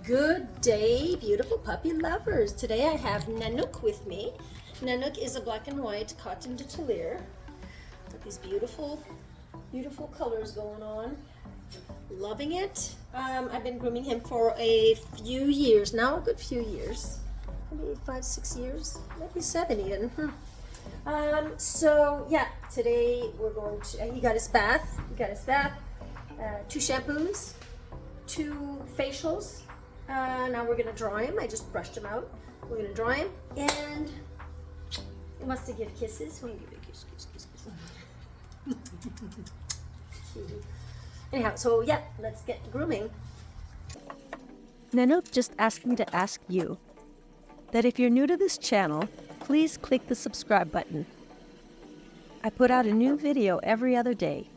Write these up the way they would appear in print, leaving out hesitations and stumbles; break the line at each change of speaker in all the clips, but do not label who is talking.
Good day, beautiful puppy lovers. Today I have Nanook with me. Nanook is a black and white Coton de Tulear. Got these beautiful, beautiful colors going on. Loving it. I've been grooming him for a few years now, a good few years. Maybe 5-6 years, maybe 7 even. So yeah, today we're going to, he got his bath, 2 shampoos, 2 facials. Now we're gonna dry him. I just brushed him out. We're gonna dry him, and he wants to give kisses. We'll give a kiss, kiss, kiss, kiss. Anyhow, so yeah, let's get grooming.
Nanook just asked me to ask you that if you're new to this channel, please click the subscribe button. I put out a new video every other day.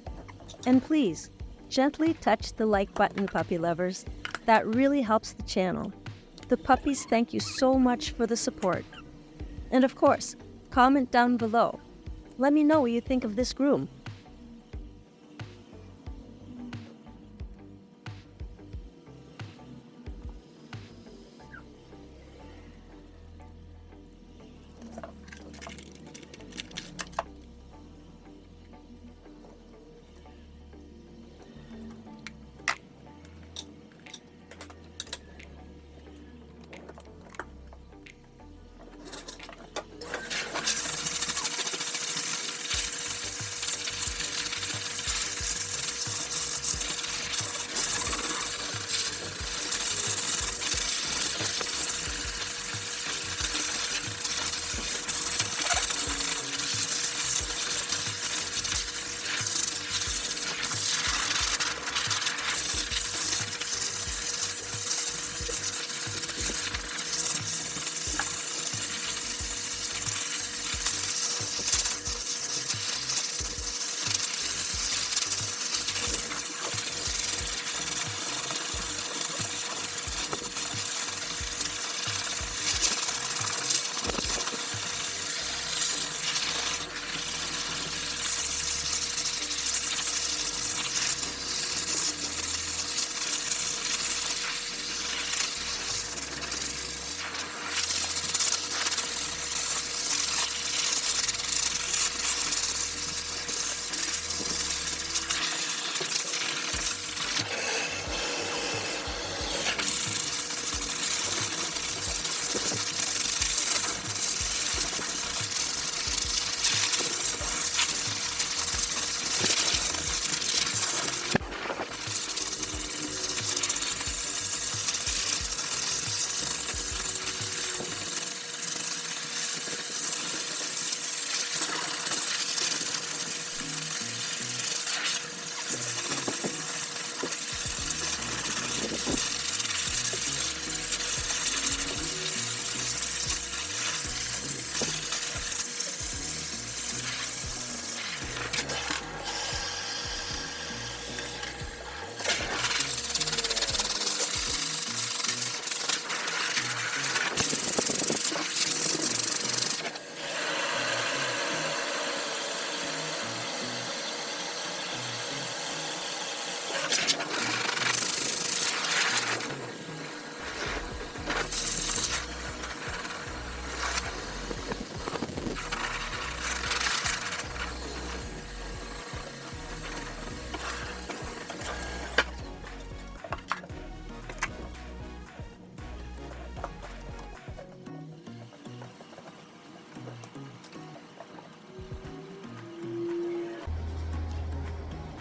And please, gently touch the like button, puppy lovers. That really helps the channel. The puppies thank you so much for the support. And of course, comment down below. Let me know what you think of this groom.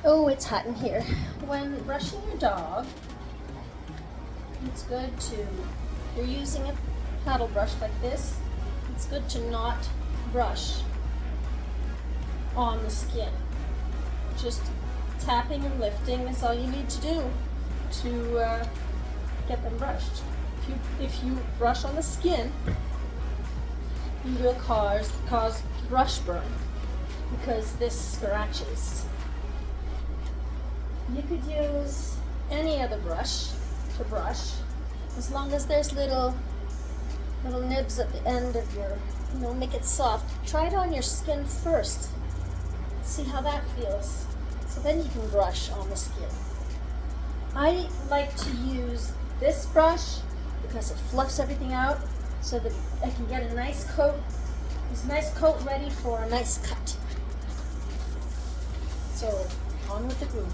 Oh, it's hot in here. When brushing your dog, it's good to, if you're using a paddle brush like this, it's good to not brush on the skin. Just tapping and lifting is all you need to do to get them brushed. If you brush on the skin, you will cause brush burn because this scratches. You could use any other brush to brush, as long as there's little nibs at the end of your, make it soft. Try it on your skin first. See how that feels. So then you can brush on the skin. I like to use this brush because it fluffs everything out so that I can get a nice coat, this nice coat ready for a nice cut. So on with the grooming.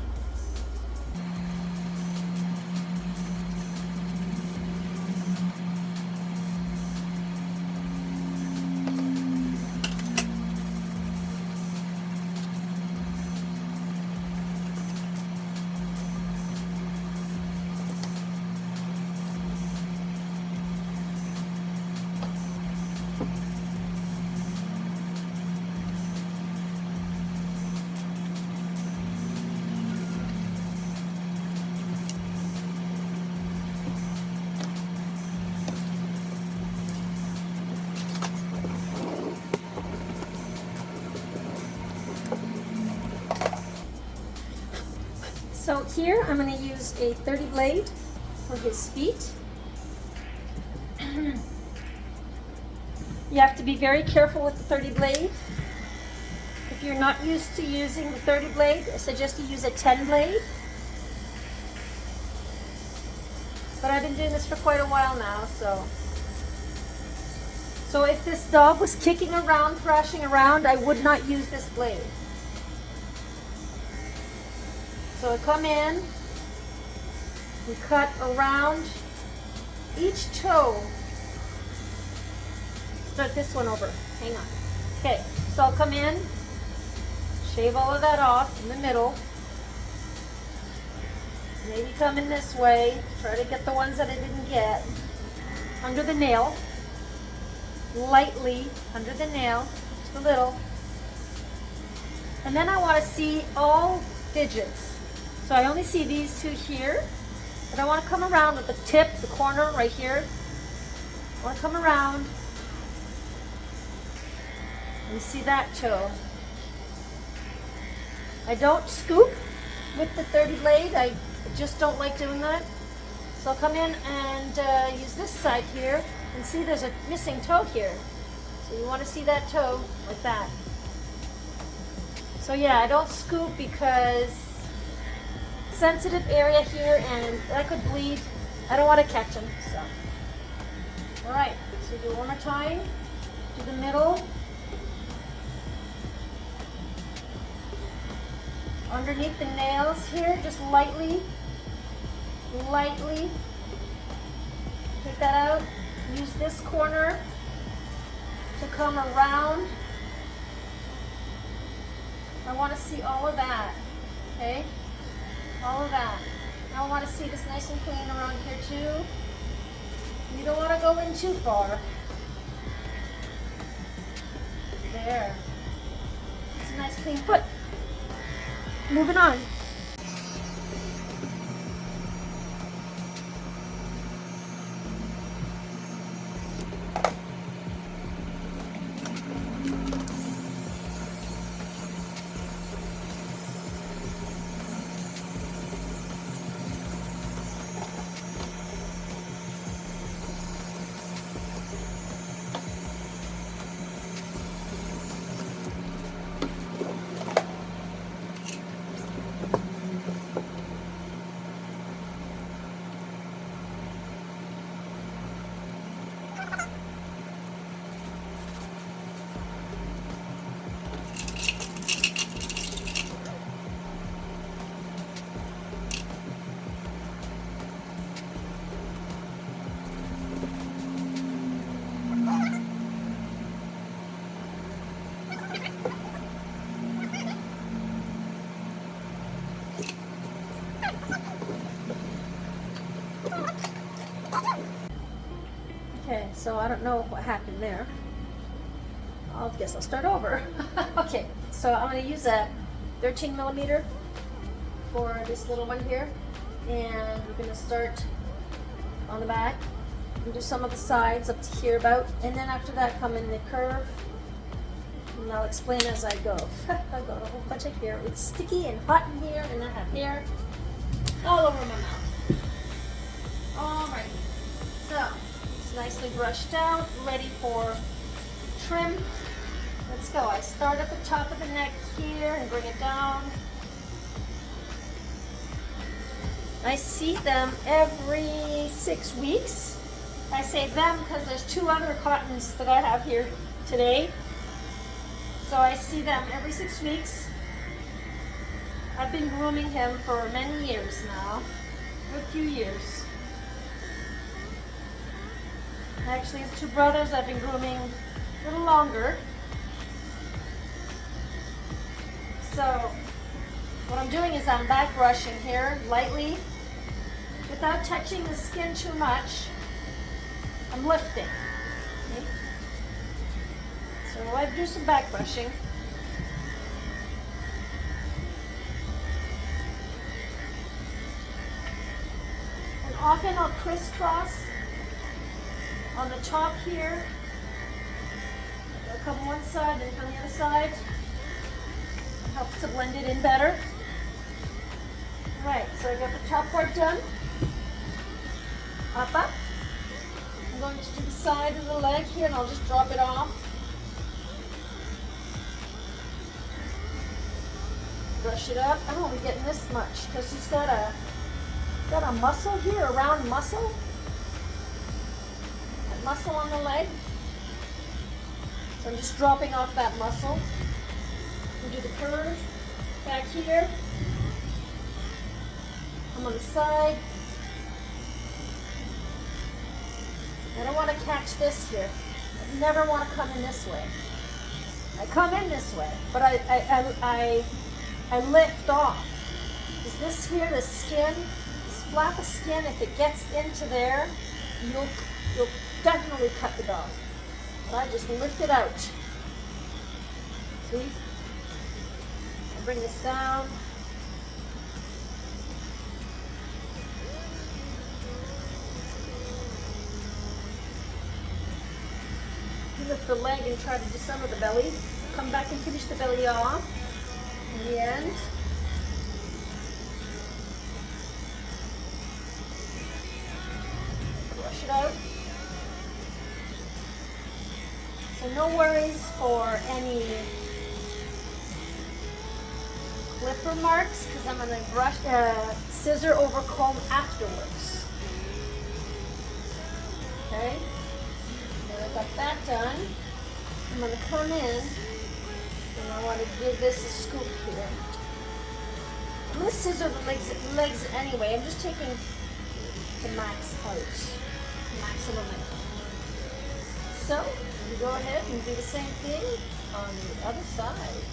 So here I'm going to use a 30 blade for his feet. You have to be very careful with the 30 blade. If you're not used to using the 30 blade, I suggest you use a 10 blade. But I've been doing this for quite a while now, so if this dog was kicking around, thrashing around, I would not use this blade. So I come in, we cut around each toe. Start this one over, hang on. Okay, so I'll come in, shave all of that off in the middle. Maybe come in this way, try to get the ones that I didn't get. Under the nail, lightly under the nail, just a little. And then I want to see all digits. So I only see these two here, but I want to come around with the tip, the corner right here. I want to come around and see that toe. I don't scoop with the 30 blade. I just don't like doing that. So I'll come in and use this side here and see there's a missing toe here. So you want to see that toe like that. So yeah, I don't scoop because sensitive area here and that could bleed. I don't want to catch them. So, all right, so do it one more time to the middle. Underneath the nails here, just lightly take that out. Use this corner to come around. I want to see all of that, okay? All of that. Now I want to see this nice and clean around here too. You don't want to go in too far. There. It's a nice clean foot. Moving on. Okay, so I don't know what happened there. I guess I'll start over. Okay, so I'm going to use a 13 millimeter for this little one here, and we're going to start on the back and do some of the sides up to here about, and then after that come in the curve, and I'll explain as I go. I've got a whole bunch of hair. It's sticky and hot in here, and I have hair all over my mouth. Alright, so it's nicely brushed out, ready for trim. Let's go. I start at the top of the neck here and bring it down. I see them every 6 weeks. I say them because there's 2 other Cotons that I have here today. So I see them every 6 weeks. I've been grooming him for many years now, a good few years. Actually, his 2 brothers I've been grooming a little longer. So what I'm doing is I'm back brushing here lightly without touching the skin too much. I'm lifting. Okay? So I do some back brushing. And often I'll crisscross on the top here. I'll come one side and come the other side. It helps to blend it in better. Right, so I got the top part done. Up. I'm going to do the side of the leg here and I'll just drop it off. Brush it up. I'm only getting this much because he's got a muscle here, a round muscle. That muscle on the leg. So I'm just dropping off that muscle. We do the curve back here. I'm on the side. I don't want to catch this here. I never want to come in this way. I come in this way, but I lift off. Is this here, the skin, this flap of skin, if it gets into there, you'll definitely cut the dog. But I just lift it out. See? I bring this down. Lift the leg and try to do some of the belly. Come back and finish the belly off in the end. Brush it out. So no worries for any clipper marks because I'm going to brush scissor over comb afterwards. Okay. I've got that done. I'm going to come in and I want to give this a scoop here. I'm going to scissor the legs anyway. I'm just taking the max out, the maximum out. So you go ahead and do the same thing on the other side.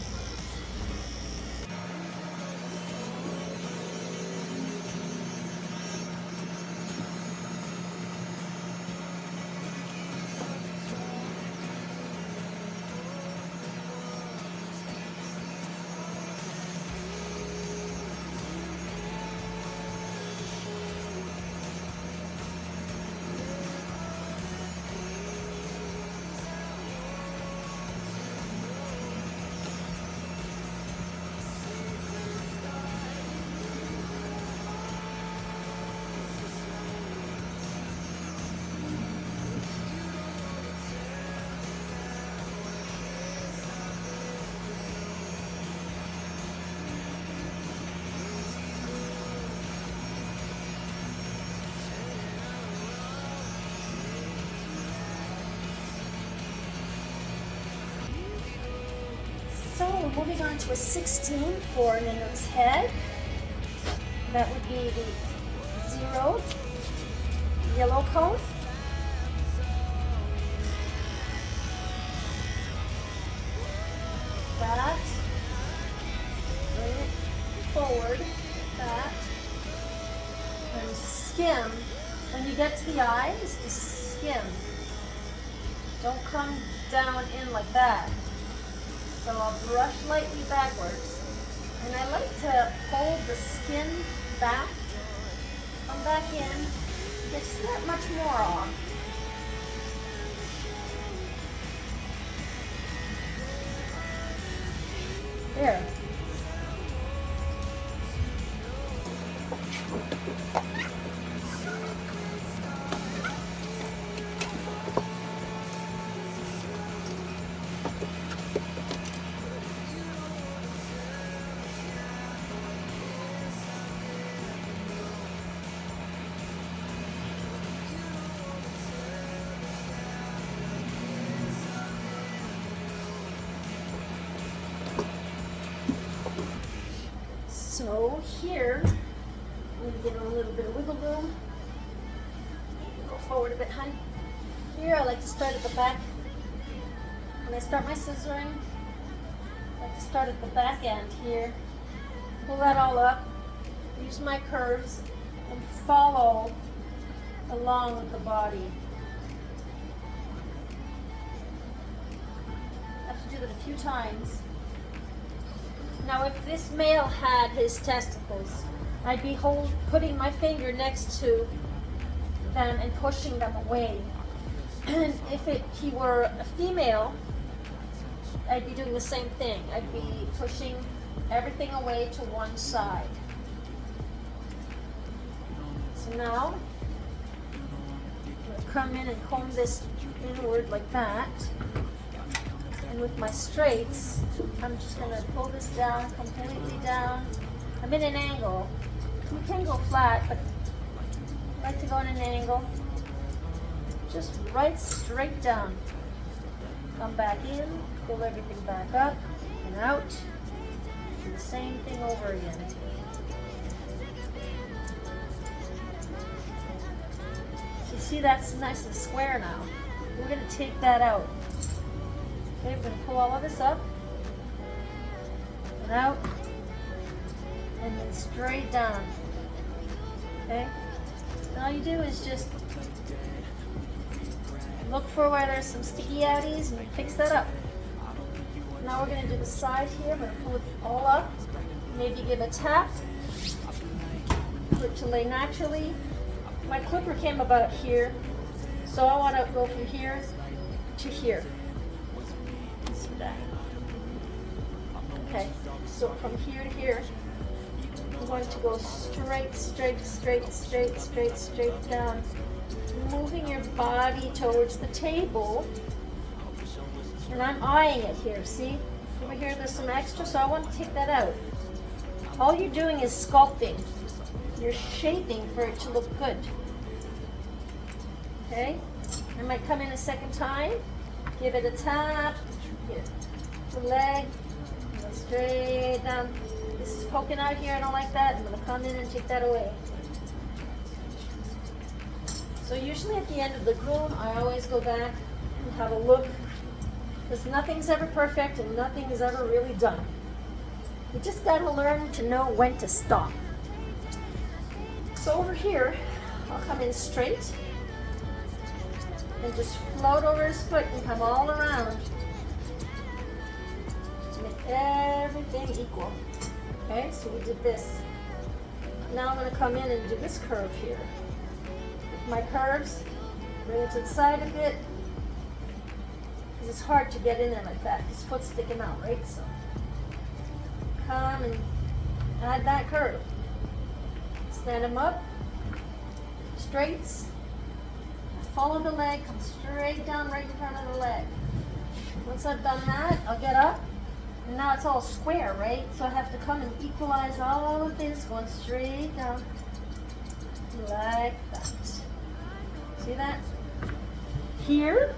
So we're moving on to a 16 for Nino's head. That would be the 0 yellow coat. That. Bring it forward. That. And skim. When you get to the eyes, just skim. Don't come down in like that. So I'll brush lightly backwards. And I like to hold the skin back, come back in, get that much more off. There. So here, I'm going to give it a little bit of wiggle room. Go forward a bit, honey. Here, I like to start at the back. When I start my scissoring, I like to start at the back end here. Pull that all up, use my curves, and follow along with the body. I have to do that a few times. Now, if this male had his testicles, I'd be putting my finger next to them and pushing them away. And if he were a female, I'd be doing the same thing. I'd be pushing everything away to one side. So now, I'm going to come in and comb this inward like that. And with my straights, I'm just going to pull this down, completely down. I'm in an angle. You can go flat, but I like to go in an angle. Just right straight down. Come back in, pull everything back up and out. Do the same thing over again. So you see that's nice and square now. We're going to take that out. Okay, we're going to pull all of this up and out and then straight down. Okay? And all you do is just look for where there's some sticky outies and fix that up. Now we're going to do the side here. We're going to pull it all up. Maybe give a tap for it to lay naturally. My clipper came about here, so I want to go from here to here. See that? Okay, so from here to here, I'm going to go straight, straight, straight, straight, straight, straight down. Moving your body towards the table, and I'm eyeing it here. See, over here there's some extra, so I want to take that out. All you're doing is sculpting. You're shaping for it to look good. Okay, I might come in a second time, give it a tap, get the leg, go straight down. This is poking out here, I don't like that. I'm going to come in and take that away. So usually at the end of the groom, I always go back and have a look, because nothing's ever perfect and nothing is ever really done. You just got to learn to know when to stop. So over here, I'll come in straight and just float over his foot and come all around to make everything equal. Okay, so we did this. Now I'm going to come in and do this curve here. My curves, bring it to the side a bit, because it's hard to get in there like that. His foot's sticking out, right? So come and add that curve. Stand him up, straights, follow the leg, come straight down right in front of the leg. Once I've done that, I'll get up, and now it's all square, right? So I have to come and equalize all of this, going straight down like that. See that? Here,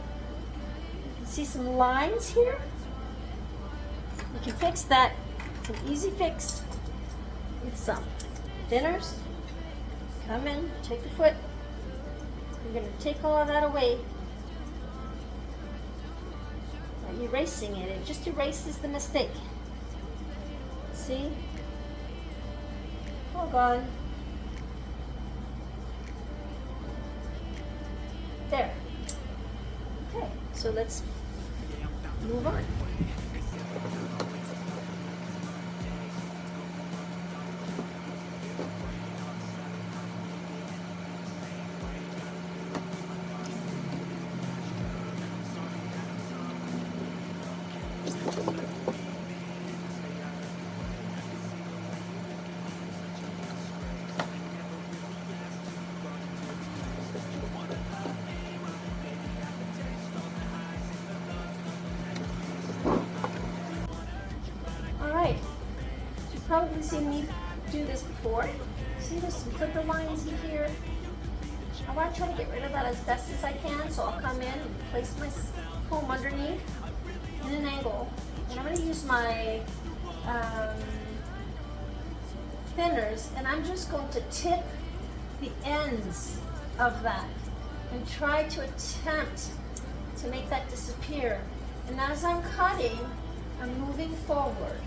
you can see some lines here. You can fix that. It's an easy fix with some thinners. Come in, take the foot. You're going to take all of that away. Not erasing it. It just erases the mistake. See? All gone. There. Okay, so let's move on. Probably seen me do this before. See, there's some clipper lines in here. I want to try to get rid of that as best as I can, so I'll come in and place my comb underneath in an angle. And I'm going to use my thinners, and I'm just going to tip the ends of that and try to attempt to make that disappear. And as I'm cutting, I'm moving forward.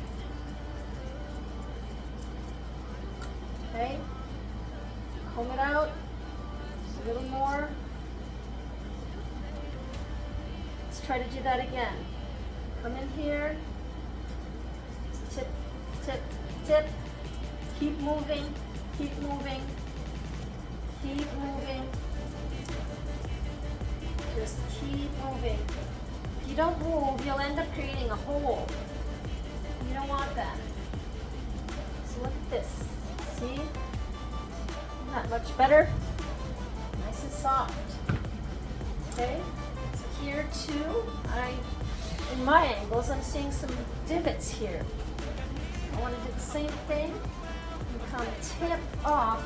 Okay? Comb it out. Just a little more. Let's try to do that again. Come in here. Tip, tip, tip. Keep moving, keep moving, keep moving. Just keep moving. If you don't move, you'll end up creating a hole. You don't want that. So look at this. See? Not much better. Nice and soft. Okay? So here too, in my angles, I'm seeing some divots here. I want to do the same thing and come tip off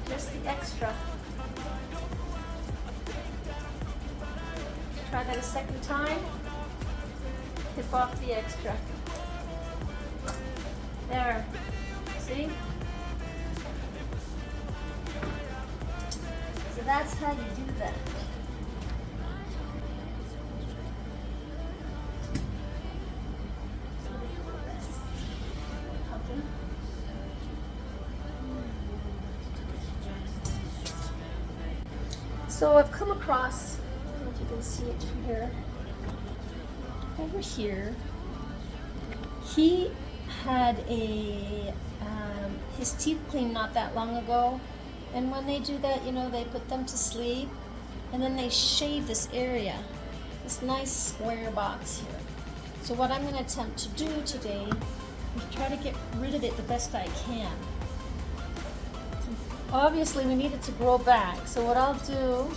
just the extra. Try that a second time. Tip off the extra. There. See? So that's how you do that. So I've come across, I don't know if you can see it from here, over here, he had his teeth cleaned not that long ago, and when they do that, you know, they put them to sleep, and then they shave this area, this nice square box here. So what I'm going to attempt to do today is try to get rid of it the best I can. Obviously, we need it to grow back, so what I'll do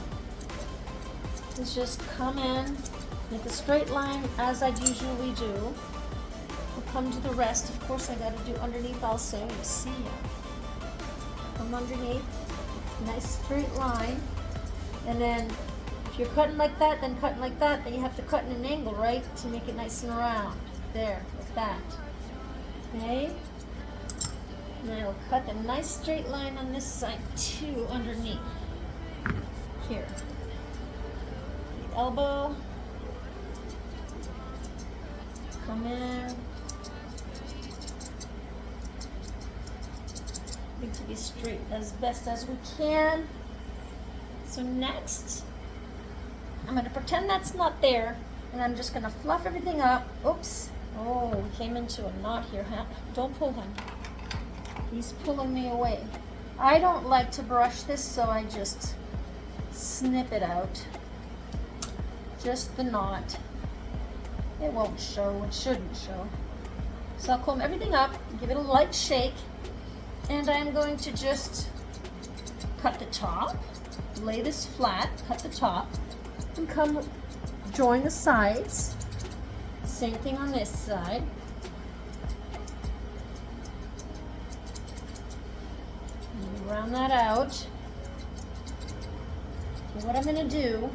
is just come in, make a straight line as I usually do. We'll come to the rest. Of course, I got to do underneath also. You see, come underneath, nice straight line, and then if you're cutting like that, then cutting like that, then you have to cut in an angle, right, to make it nice and round. There, like that. Okay. And I will cut a nice straight line on this side too, underneath. Here. The elbow. Come in. Need to be straight as best as we can. So next, I'm going to pretend that's not there, and I'm just going to fluff everything up. Oops. Oh, we came into a knot here, huh? Don't pull him. He's pulling me away. I don't like to brush this, so I just snip it out. Just the knot. It won't show, it shouldn't show. So I'll comb everything up, give it a light shake, and I'm going to just cut the top, lay this flat, cut the top, and come join the sides. Same thing on this side. Round that out. Okay, what I'm going to do,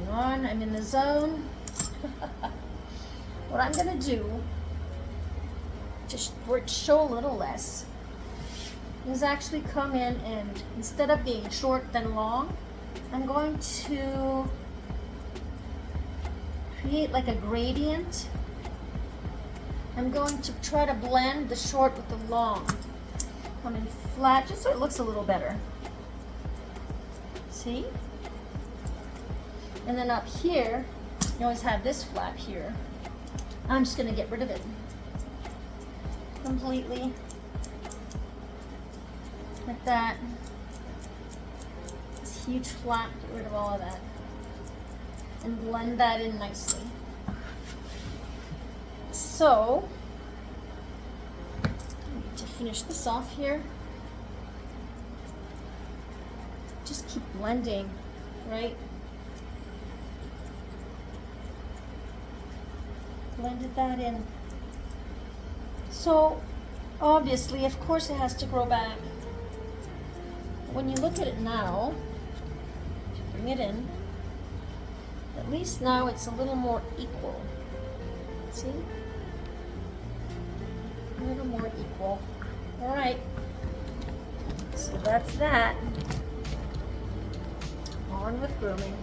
hang on, I'm in the zone. What I'm going to do, just for it to show a little less, is actually come in and instead of being short then long, I'm going to create like a gradient. I'm going to try to blend the short with the long. Come in flat, just so it looks a little better. See? And then up here, you always have this flat here. I'm just going to get rid of it completely. Like that. This huge flap, get rid of all of that. And blend that in nicely. So, to finish this off here, just keep blending, right? Blended that in. So, obviously, of course it has to grow back. When you look at it now, bring it in, at least now it's a little more equal. See? A little more equal. All right. So that's that. On with grooming.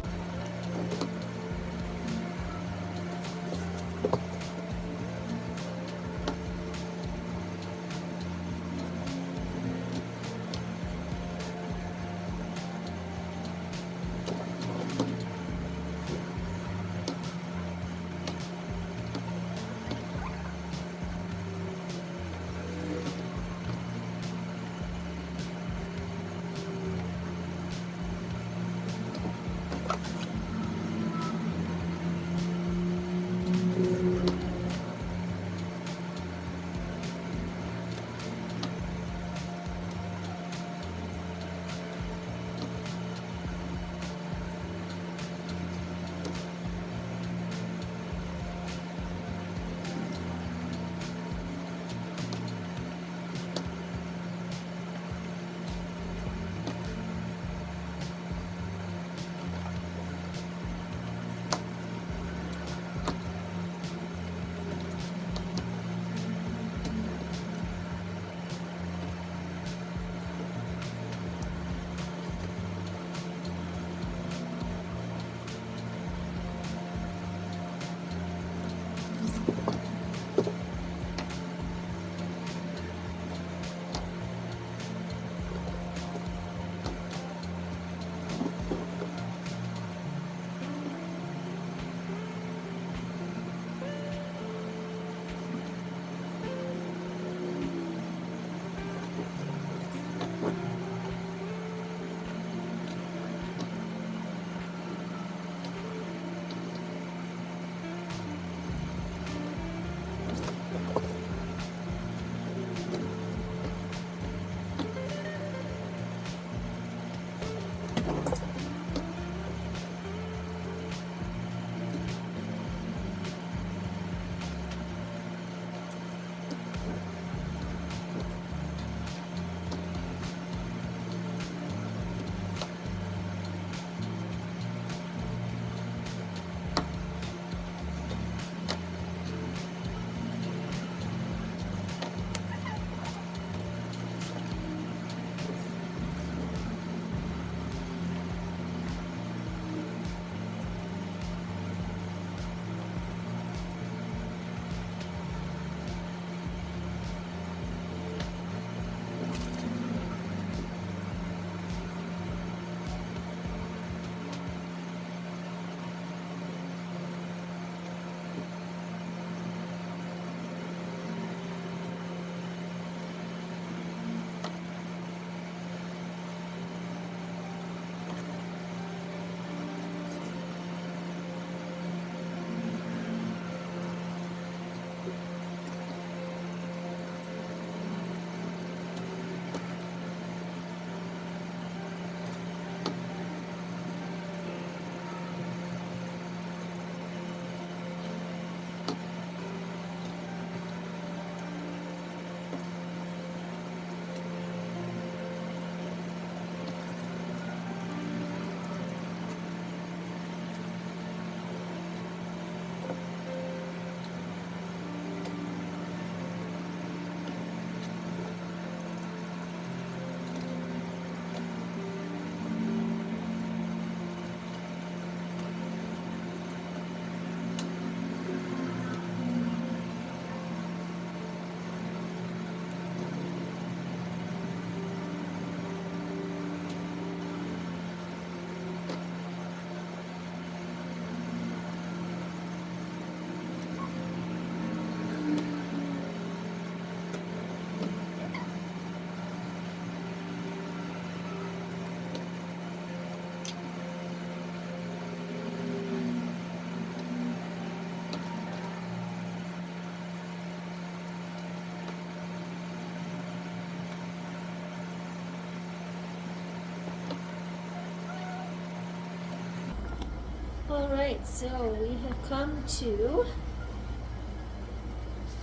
Alright, so we have come to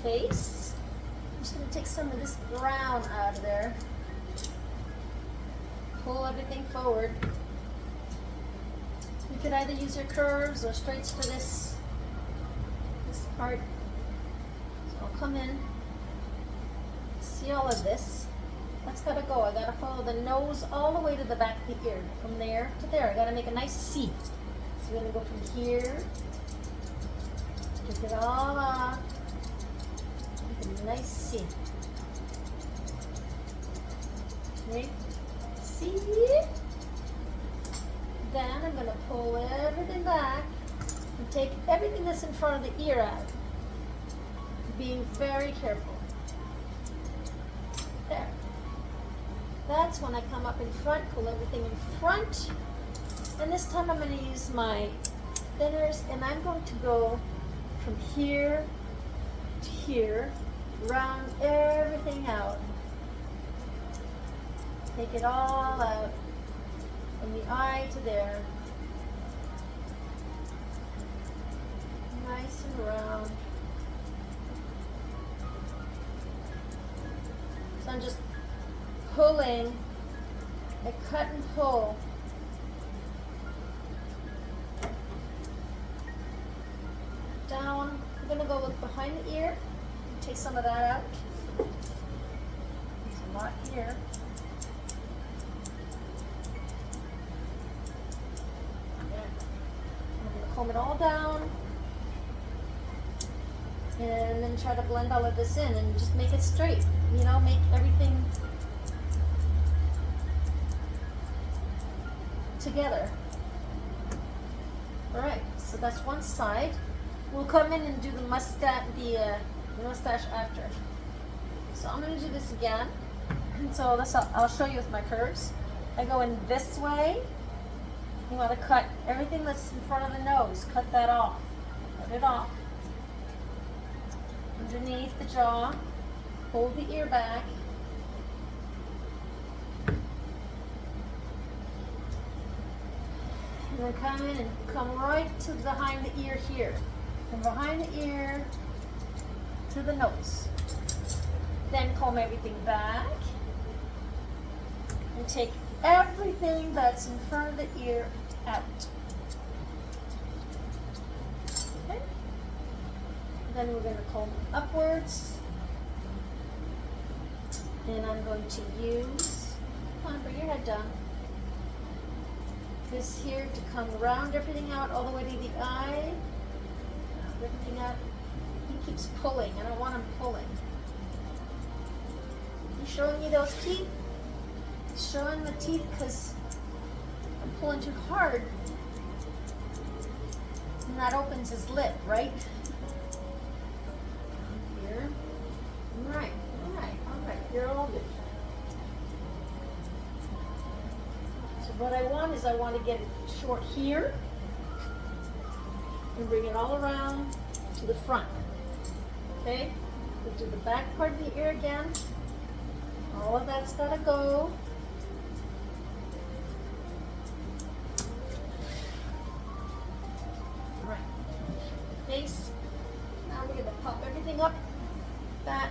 face. I'm just going to take some of this brown out of there. Pull everything forward. You could either use your curves or straights for this part. So I'll come in See all of this? That's gotta go. I gotta follow the nose all the way to the back of the ear. From there to there. I gotta make a nice C. So we're gonna go from here. Take it all off. Make a nice C. Okay? See? Then I'm gonna pull everything back and take everything that's in front of the ear out. Being very careful. There. That's when I come up in front, pull everything in front. And this time I'm going to use my thinners and I'm going to go from here to here, round everything out. Take it all out from the eye to there. Nice and round. So I'm just pulling, I cut and pull. Down, I'm gonna go look behind the ear, take some of that out. There's a lot here. I'm gonna comb it all down. And then try to blend all of this in and just make it straight. You know, make everything together. All right, so that's one side. We'll come in and do the mustache after. So I'm going to do this again. So this I'll show you with my curves. I go in this way. You want to cut everything that's in front of the nose. Cut that off. Cut it off. Underneath the jaw. Hold the ear back. And then come in and come right to behind the ear here. From behind the ear to the nose. Then comb everything back. And take everything that's in front of the ear out. Okay? Then we're going to comb upwards. And I'm going to use, come on, bring your head down. This here to come around everything out all the way to the eye. Round everything out. He keeps pulling. I don't want him pulling. He's showing you those teeth? He's showing the teeth because I'm pulling too hard. And that opens his lip, right? Here. Right. You're all good. So what I want is I want to get it short here and bring it all around to the front. Okay? We'll do the back part of the ear again. All of that's got to go. All right. Face. Now we're going to pop everything up. That.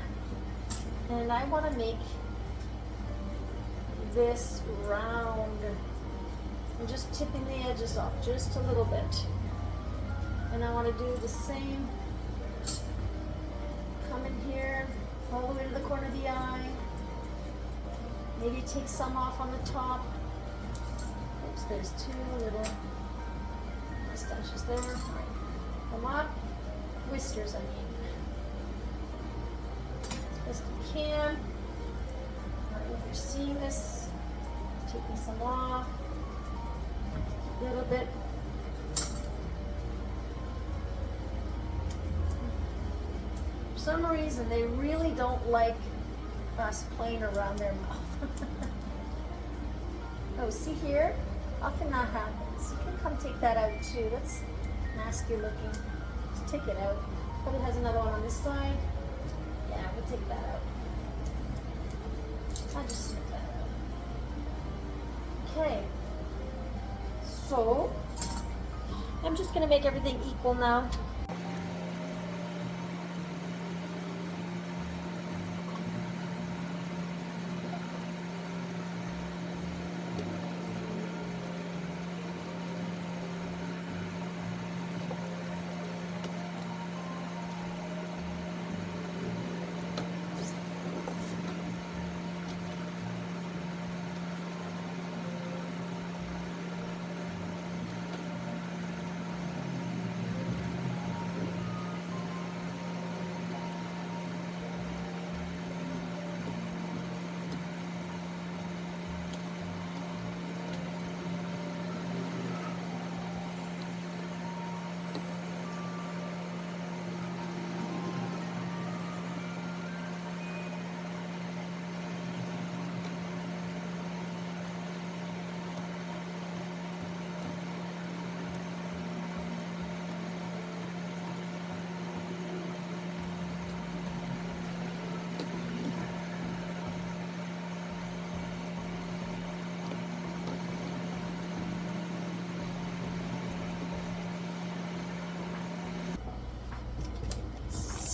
And I want to make this round. I'm just tipping the edges off just a little bit. And I want to do the same. Come in here, all the way to the corner of the eye. Maybe take some off on the top. Oops, there's two little mustaches there. All right. Come on. Whiskers, I mean. Best you can. Right, if you're seeing this, taking some off, a little bit. For some reason, they really don't like us playing around their mouth. Oh, see here? Often that happens. You can come take that out too. That's nasty looking. Just take it out. Probably has another one on this side. Yeah, we'll take that out. I'll just snip that out. Okay. So, I'm just going to make everything equal now.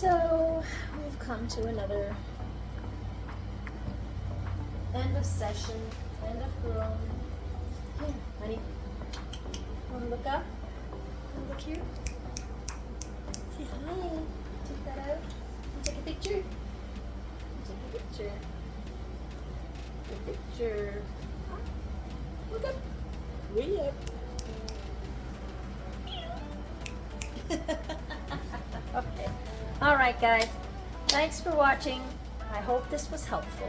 So we've come to another end of session, end of groom. Hey, honey, wanna look up? Wanna look here? Say hi. Take that out. And take a picture. Take a picture. Take a picture. Look up. Way up. Okay. All right, guys. Thanks for watching. I hope this was helpful.